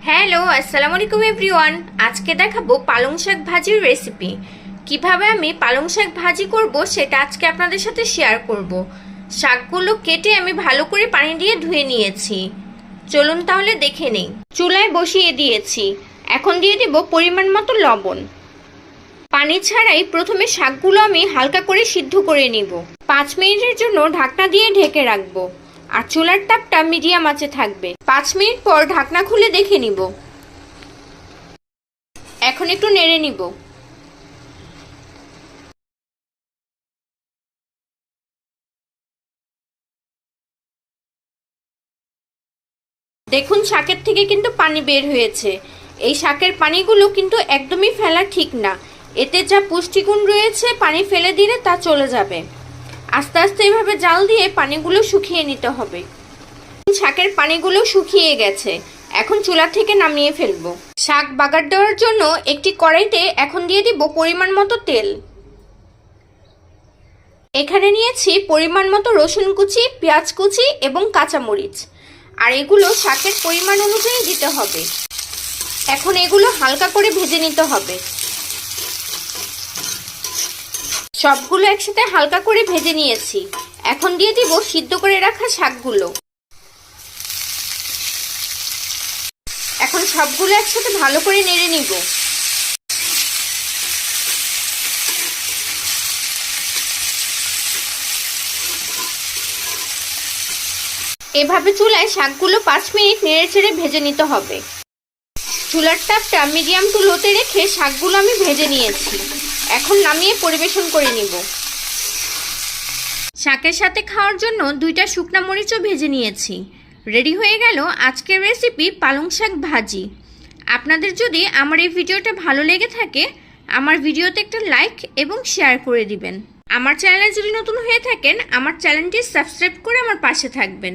Hello, আসসালামু আলাইকুম everyone. আজকে দেখাবো পালং শাক ভাজির রেসিপি। কিভাবে আমি পালং শাক ভাজি করব সেটা আজকে আপনাদের সাথে শেয়ার করব। শাকগুলো কেটে আমি ভালো করে পানি দিয়ে ধুয়ে নিয়েছি। চলুন তাহলে দেখে নেই। চুলায় বসিয়ে দিয়েছি, এখন দিয়ে দেব পরিমাণ মতো লবণ। পানি ছাড়াই প্রথমে শাকগুলো আমি হালকা করে সিদ্ধ করে নিব। 5 মিনিটের জন্য ঢাকনা দিয়ে ঢেকে রাখবো, আর চুলার তাপটা মিডিয়াম আঁচে থাকবে। 5 মিনিট পর ঢাকনা খুলে দেখে নিব। এখন একটু নেড়ে নিব। দেখুন, শাকের থেকে কিন্তু পানি বের হয়েছে। এই শাকের পানিগুলো কিন্তু একদমই ফেলা ঠিক না। এতে যা পুষ্টিগুণ রয়েছে পানি ফেলে দিলে তা চলে যাবে। আস্তে আস্তে এভাবে জাল দিয়ে পানিগুলো শুকিয়ে নিতে হবে। শাকের পানিগুলো শুকিয়ে গেছে, এখন চুলা থেকে নামিয়ে ফেলবো। শাক বাগার দেওয়ার জন্য একটি কড়াইতে এখন দিয়ে দিব পরিমাণ মতো তেল। এখানে নিয়েছি পরিমাণ মতো রসুন কুচি, পেঁয়াজ কুচি এবং কাঁচামরিচ, আর এগুলো শাকের পরিমাণ অনুযায়ী দিতে হবে। এখন এগুলো হালকা করে ভেজে নিতে হবে। সবগুলো একসাথে হালকা করে ভেজে নিয়েছি। এখন দিয়ে দিব সিদ্ধ করে রাখা শাকগুলো। এখন সবগুলো একসাথে ভালো করে নেড়ে নিব। এভাবে চুলায় শাকগুলো 5 মিনিট নেড়ে চেড়ে ভেজে নিতে হবে। চুলার তাপটা মিডিয়াম টু লোতে রেখে শাকগুলো আমি ভেজে নিয়েছি। এখন নামিয়ে পরিবেশন করে নিব। শাকের সাথে খাওয়ার জন্য 2টা শুকনা মরিচও ভেজে নিয়েছি। রেডি হয়ে গেল আজকের রেসিপি পালং শাক ভাজি। আপনাদের যদি আমার এই ভিডিওটা ভালো লেগে থাকে, আমার ভিডিওতে একটা লাইক এবং শেয়ার করে দিবেন। আমার চ্যানেলে যদি নতুন হয়ে থাকেন, আমার চ্যানেলটি সাবস্ক্রাইব করে আমার পাশে থাকবেন।